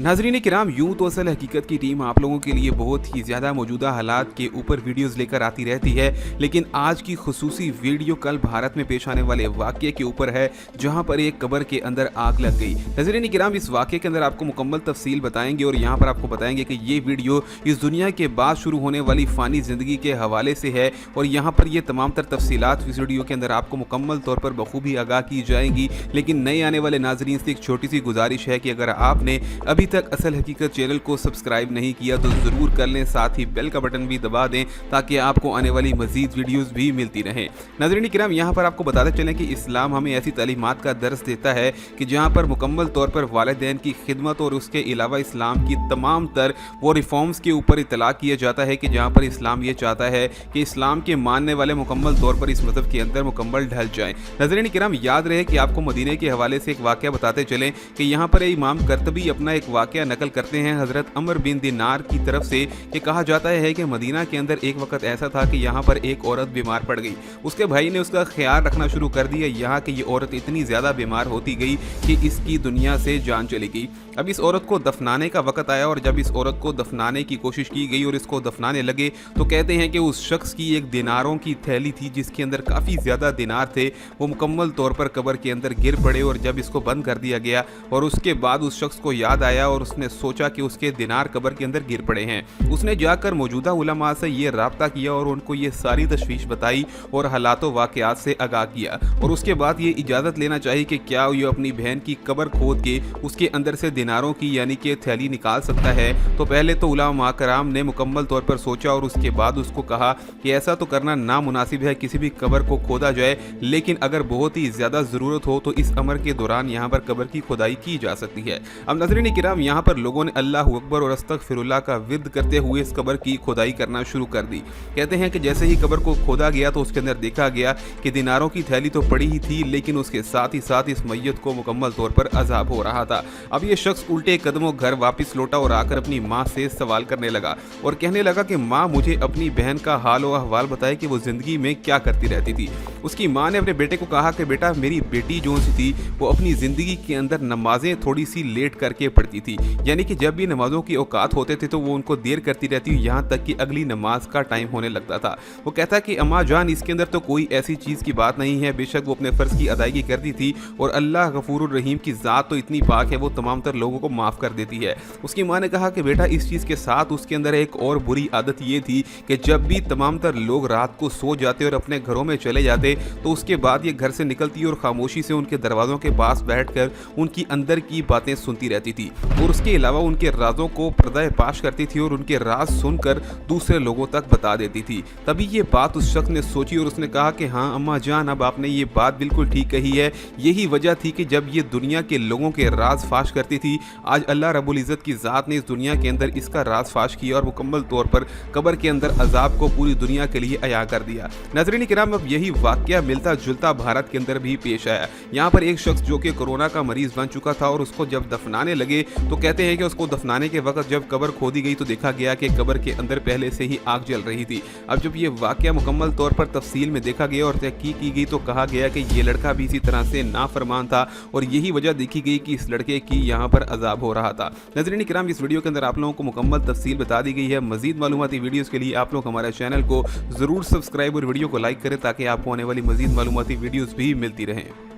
नाज़रीन किराम, यूं तो असल हकीकत की टीम आप लोगों के लिए बहुत ही ज़्यादा मौजूदा हालात के ऊपर वीडियोस लेकर आती रहती है, लेकिन आज की खुसूसी वीडियो कल भारत में पेश आने वाले वाक़ये के ऊपर है जहां पर एक कब्र के अंदर आग लग गई। नाज़रीन किराम, इस वाक़ये के अंदर आपको मुकम्मल तफसील बताएंगे और यहाँ पर आपको बताएंगे कि ये वीडियो इस दुनिया के बाद शुरू होने वाली फ़ानी ज़िंदगी के हवाले से है और यहाँ पर ये तमाम तर तफसीलात इस वीडियो के अंदर आपको मुकम्मल तौर पर बखूबी आगाह की जाएंगी। लेकिन नए आने वाले नाज़रीन से एक छोटी सी गुजारिश है कि अगर आपने अभी तक असल हकीकत चैनल को सब्सक्राइब नहीं किया तो ज़रूर कर लें, साथ ही बेल का बटन भी दबा दें ताकि आपको आने वाली मज़ीद वीडियोस भी मिलती रहें। नाज़रीन किराम, यहाँ पर आपको बताते चलें कि इस्लाम हमें ऐसी तालीमात का दर्स देता है कि जहाँ पर मुकम्मल तौर पर वालिदैन की खिदमत और उसके अलावा इस्लाम की तमाम तर वो रिफॉर्म्स के ऊपर इतला किया जाता है कि जहाँ पर इस्लाम ये चाहता है कि इस्लाम के मानने वाले मुकम्मल तौर पर इस मज़हब के अंदर मुकम्मल ढल जाएँ। नाज़रीन किराम, याद रहे कि आपको मदीने के हवाले से एक वाक़या बताते चलें कि यहाँ पर इमाम कर्तबी अपना एक वाक़या नकल करते हैं हज़रत अमर बिन दिनार की तरफ से कि कहा जाता है कि मदीना के अंदर एक वक्त ऐसा था कि यहाँ पर एक औरत बीमार पड़ गई। उसके भाई ने उसका ख्याल रखना शुरू कर दिया। यहाँ की ये औरत इतनी ज़्यादा बीमार होती गई कि इसकी दुनिया से जान चली गई। अब इस औरत को दफनाने का वक्त आया और जब इस औरत को दफनाने की कोशिश की गई और इसको दफनाने लगे तो कहते हैं कि उस शख्स की एक दिनारों की थैली थी जिसके अंदर काफ़ी ज़्यादा दिनार थे, वो मुकम्मल तौर पर कब्र के अंदर गिर पड़े। और जब इसको बंद कर दिया गया और उसके बाद उस शख्स को याद आया और उसने सोचा कि उसके दिनार कब्र के अंदर गिर पड़े हैं। उसने जाकर मौजूदा उलमा से ये राब्ता किया और उनको ये सारी तशवीश बताई और हालातों वाक़यात से आगाह किया और उसके बाद ये इजाज़त लेना चाहिए कि क्या ये अपनी बहन की कब्र खोद के उसके अंदर से दिनारों की यानी कि थैली निकाल सकता है। तो पहले तो उलमा कराम ने मुकम्मल तौर पर सोचा और उसके बाद उसको कहा कि ऐसा तो करना नामुनासिब है, किसी भी कब्र को खोदा जाए, लेकिन अगर बहुत ही ज़्यादा ज़रूरत हो तो इस अमर के दौरान यहाँ पर कब्र की खुदाई की जा सकती है। अब नाज़रीन किराम, यहाँ पर लोगों ने अल्लाहु अकबर और अस्तगफिरुल्लाह का विर्द करते हुए इस कब्र की खुदाई करना शुरू कर दी। कहते हैं कि जैसे ही कब्र को खोदा गया तो उसके अंदर देखा गया कि दिनारों की थैली तो पड़ी ही थी, लेकिन उसके साथ ही साथ इस मैयत को मुकम्मल तौर पर अजाब हो रहा था। अब ये शख्स उल्टे कदमों घर वापस लौटा और आकर अपनी माँ से सवाल करने लगा और कहने लगा कि माँ, मुझे अपनी बहन का हाल व अहवाल बताए कि वो ज़िंदगी में क्या करती रहती थी। उसकी माँ ने अपने बेटे को कहा कि बेटा, मेरी बेटी जो सी थी वो अपनी ज़िंदगी के अंदर नमाजें थोड़ी सी लेट करके पढ़ती थी, यानी कि जब भी नमाजों की औकात होते थे तो वो उनको देर करती रहती, यहाँ तक कि अगली नमाज का टाइम होने लगता था। वो कहता कि अम्मा जान, इसके अंदर तो कोई ऐसी चीज़ की बात नहीं है, बेशक वो अपने फ़र्ज़ की अदायगी करती थी और अल्लाह गफूरुर रहीम की ज़ात तो इतनी पाक है, वो तमाम तर लोगों को माफ़ कर देती है। उसकी माँ ने कहा कि बेटा, इस चीज़ के साथ उसके अंदर एक और बुरी आदत ये थी कि जब भी तमाम तर लोग रात को सो जाते और अपने घरों में चले जाते तो उसके बाद ये घर से निकलती और खामोशी से उनके दरवाज़ों के पास बैठकर उनकी अंदर की बातें सुनती रहती थी और उसके अलावा उनके राजों को पर्दा पाश करती थी और उनके राज सुनकर दूसरे लोगों तक बता देती थी। तभी ये बात उस शख्स ने सोची और उसने कहा कि हाँ अम्मा जान, अब आपने ये बात बिल्कुल ठीक कही है। यही वजह थी कि जब ये दुनिया के लोगों के राज फाश करती थी, आज अल्लाह रब्बुल इज़्ज़त की ज़ात ने इस दुनिया के अंदर इसका राज फाश किया और मुकम्मल तौर पर कब्र के अंदर अजाब को पूरी दुनिया के लिए अया कर दिया। नाज़रीन किराम, अब यही वाक़या मिलता जुलता भारत के अंदर भी पेश आया। यहाँ पर एक शख्स जो कि कोरोना का मरीज़ बन चुका था और उसको जब दफनाने लगे तो कहते हैं कि उसको दफनाने के वक्त जब कब्र खोदी गई तो देखा गया कि कब्र के अंदर पहले से ही आग जल रही थी। अब जब ये वाक़या मुकम्मल तौर पर तफसील में देखा गया और तहकीक की गई तो कहा गया कि ये लड़का भी इसी तरह से नाफरमान था और यही वजह देखी गई कि इस लड़के की यहाँ पर अजाब हो रहा था। नाज़रीन किराम, इस वीडियो के अंदर आप लोगों को मुकम्मल तफसील बता दी गई है। मज़ीद मालूमाती वीडियोज़ के लिए आप लोग हमारे चैनल को ज़रूर सब्सक्राइब और वीडियो को लाइक करें ताकि आपको आने वाली मज़ीद मालूमाती वीडियोज़ भी मिलती रहें।